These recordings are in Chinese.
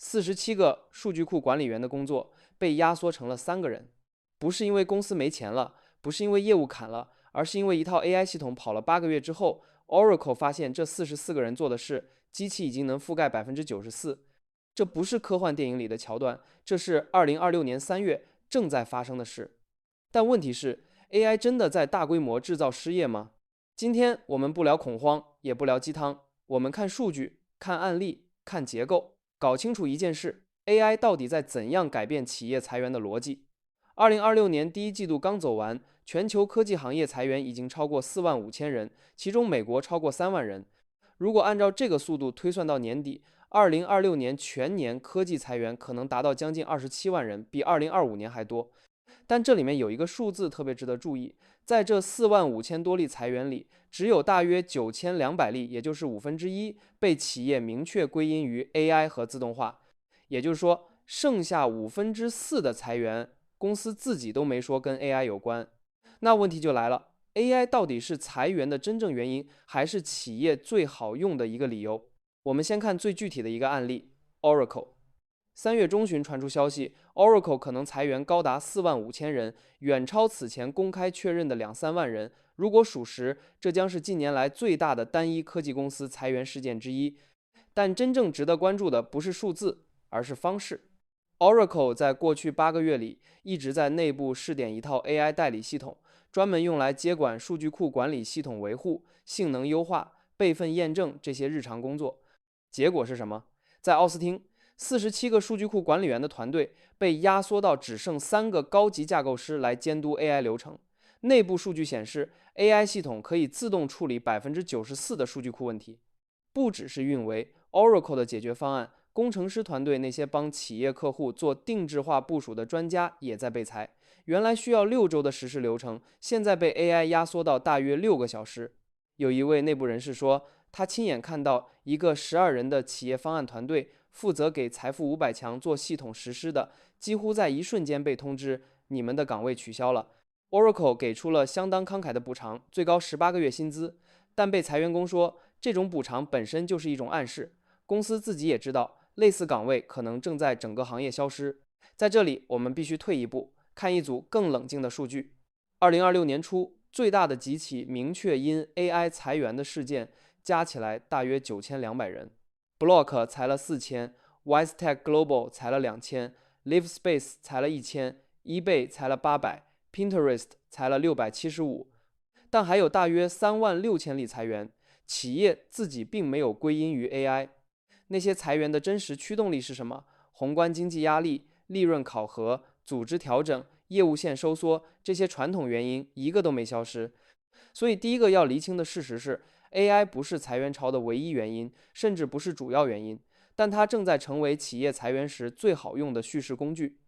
47个数据库管理员的工作被压缩成了3个人，不是因为公司没钱了，不是因为业务砍了，而是因为一套 AI 系统跑了8个月之后，Oracle 发现这44个人做的事，机器已经能覆盖94%。这不是科幻电影里的桥段，这是2026年3月正在发生的事。但问题是 ，AI 真的在大规模制造失业吗？今天我们不聊恐慌，也不聊鸡汤，我们看数据、看案例、看结构，搞清楚一件事：AI 到底在怎样改变企业裁员的逻辑。2026年第一季度刚走完，全球科技行业裁员已经超过45000人，其中美国超过3万人。如果按照这个速度推算到年底，2026年全年科技裁员可能达到将近27万人，比2025年还多。但这里面有一个数字特别值得注意，在这45000多例裁员里，只有大约9200例，也就是1/5，被企业明确归因于 AI 和自动化。也就是说，剩下4/5的裁员，公司自己都没说跟 AI 有关。那问题就来了，AI 到底是裁员的真正原因，还是企业最好用的一个理由？我们先看最具体的一个案例 Oracle。3月中旬传出消息，Oracle 可能裁员高达45000人，远超此前公开确认的2-3万人。如果属实，这将是近年来最大的单一科技公司裁员事件之一。但真正值得关注的不是数字，而是方式。Oracle 在过去8个月里一直在内部试点一套 AI 代理系统，专门用来接管数据库管理系统维护、性能优化、备份验证这些日常工作。结果是什么？在奥斯汀，47个数据库管理员的团队被压缩到只剩3个高级架构师来监督 AI 流程。内部数据显示 ，AI 系统可以自动处理94%的数据库问题。不只是运维 ，Oracle 的解决方案，工程师团队那些帮企业客户做定制化部署的专家也在被裁。原来需要6周的实施流程，现在被 AI 压缩到大约6个小时。有一位内部人士说，他亲眼看到一个12人的企业方案团队，负责给财富500强做系统实施的，几乎在一瞬间被通知你们的岗位取消了。Oracle 给出了相当慷慨的补偿，最高18个月薪资，但被裁员工说，这种补偿本身就是一种暗示。公司自己也知道，类似岗位可能正在整个行业消失。在这里，我们必须退一步，看一组更冷静的数据。2026年初，最大的几起明确因 AI 裁员的事件加起来大约9200人。Block 裁了4000，WiseTech Global 裁了2000，LiveSpace 裁了1000，eBay 裁了800，Pinterest 裁了675。但还有大约36000例裁员，企业自己并没有归因于 AI。那些裁员的真实驱动力是什么？宏观经济压力、利润考核、组织调整、业务线收缩，这些传统原因一个都没消失。所以第一个要厘清的事实是 ，AI 不是裁员潮的唯一原因，甚至不是主要原因，但它正在成为企业裁员时最好用的叙事工具。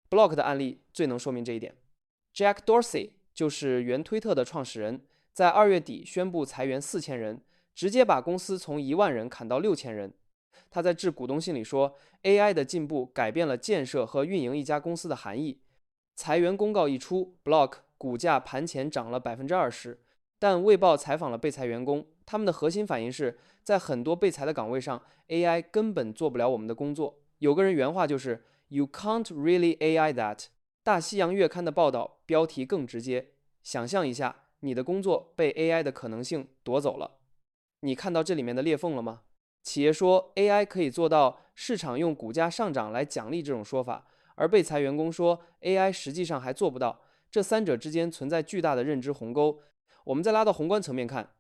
Block 的案例最能说明这一点。Jack Dorsey 就是原推特的创始人，在2月底宣布裁员4000人，直接把公司从10000人砍到6000人。他在致股东信里说 ，AI 的进步改变了建设和运营一家公司的含义。裁员公告一出 ，Block 股价盘前涨了20%。但《卫报》采访了被裁员工，他们的核心反应是在很多被裁的岗位上 ，AI 根本做不了我们的工作。有个人原话就是：“You can't really AI that。”大西洋月刊的报道标题更直接：想象一下，你的工作被 AI 的可能性夺走了。你看到这里面的裂缝了吗？企业说 AI 可以做到市场用股价上涨来奖励这种说法，而被裁员工说 AI 实际上还做不到。这三者之间存在巨大的认知鸿沟。我们再拉到宏观层面看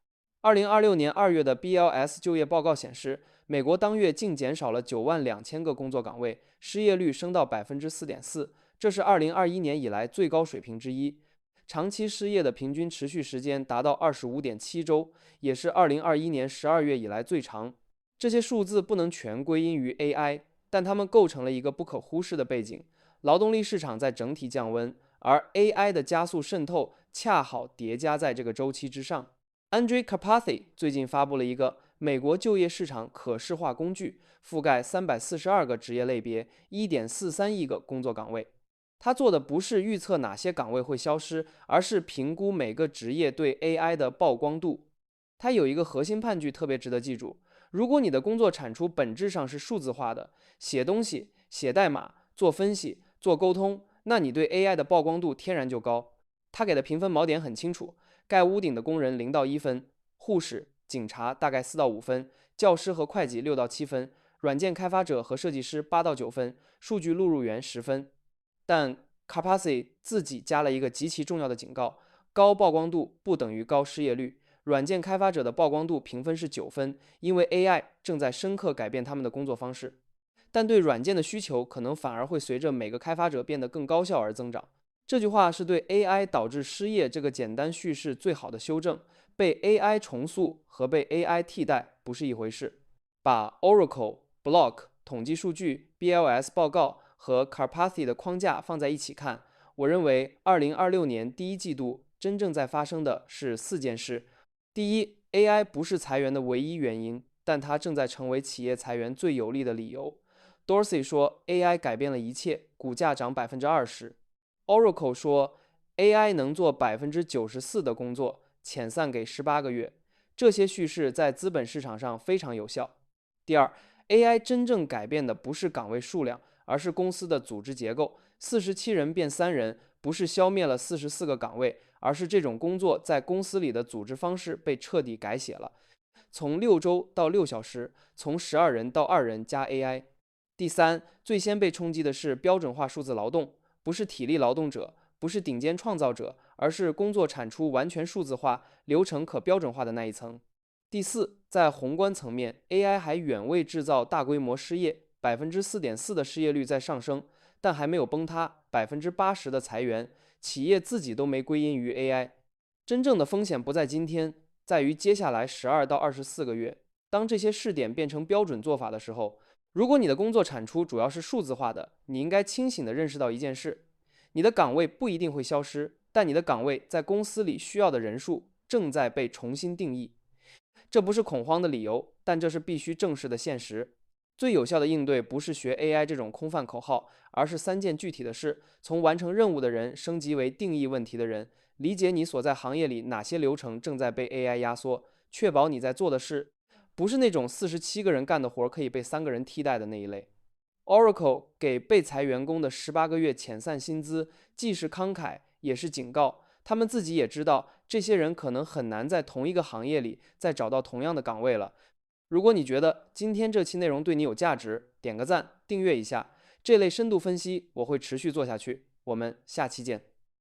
，2026年2月的 BLS 就业报告显示，美国当月净减少了92000个工作岗位，失业率升到4.4%，这是2021年以来最高水平之一。长期失业的平均持续时间达到25.7周，也是2021年12月以来最长。这些数字不能全归因于 AI， 但它们构成了一个不可忽视的背景。劳动力市场在整体降温，而 AI 的加速渗透恰好叠加在这个周期之上。Andrej Karpathy 最近发布了一个美国就业市场可视化工具，覆盖342个职业类别，1.43亿个工作岗位。他做的不是预测哪些岗位会消失，而是评估每个职业对 AI 的曝光度。它有一个核心判据特别值得记住：如果你的工作产出本质上是数字化的，写东西、写代码、做分析、做沟通，那你对 AI 的曝光度天然就高。他给的评分锚点很清楚：盖屋顶的工人0到1分，护士、警察大概4到5分，教师和会计6到7分，软件开发者和设计师8到9分，数据录入员10分。但 Carpasi 自己加了一个极其重要的警告：高曝光度不等于高失业率。软件开发者的曝光度评分是9分，因为 AI 正在深刻改变他们的工作方式。但对软件的需求可能反而会随着每个开发者变得更高效而增长。这句话是对 AI 导致失业这个简单叙事最好的修正。被 AI 重塑和被 AI 替代不是一回事。把 Oracle、Block、统计数据、BLS 报告和 Carpathy 的框架放在一起看，我认为2026年第一季度真正在发生的是4件事。第一， AI 不是裁员的唯一原因，但它正在成为企业裁员最有力的理由。Dorsey 说 AI 改变了一切，股价涨20%。Oracle 说 AI 能做94%的工作，遣散给18个月。这些叙事在资本市场上非常有效。第二， AI 真正改变的不是岗位数量，而是公司的组织结构。47人变3人，不是消灭了44个岗位，而是这种工作在公司里的组织方式被彻底改写了。从6周到6小时，从12人到2人加 AI。第三，最先被冲击的是标准化数字劳动，不是体力劳动者，不是顶尖创造者，而是工作产出完全数字化、流程可标准化的那一层。第四，在宏观层面 ，AI 还远未制造大规模失业，4.4%的失业率在上升，但还没有崩塌，80%的裁员，企业自己都没归因于 AI。真正的风险不在今天，在于接下来12到24个月。当这些试点变成标准做法的时候，如果你的工作产出主要是数字化的，你应该清醒地认识到一件事：你的岗位不一定会消失，但你的岗位在公司里需要的人数正在被重新定义。这不是恐慌的理由，但这是必须正视的现实。最有效的应对不是学 AI 这种空泛口号，而是3件具体的事：从完成任务的人升级为定义问题的人，理解你所在行业里哪些流程正在被 AI 压缩，确保你在做的事不是那种47个人干的活可以被3个人替代的那一类。Oracle 给被裁员工的18个月遣散薪资，既是慷慨，也是警告。他们自己也知道，这些人可能很难在同一个行业里再找到同样的岗位了。如果你觉得今天这期内容对你有价值，点个赞，订阅一下。这类深度分析我会持续做下去。我们下期见。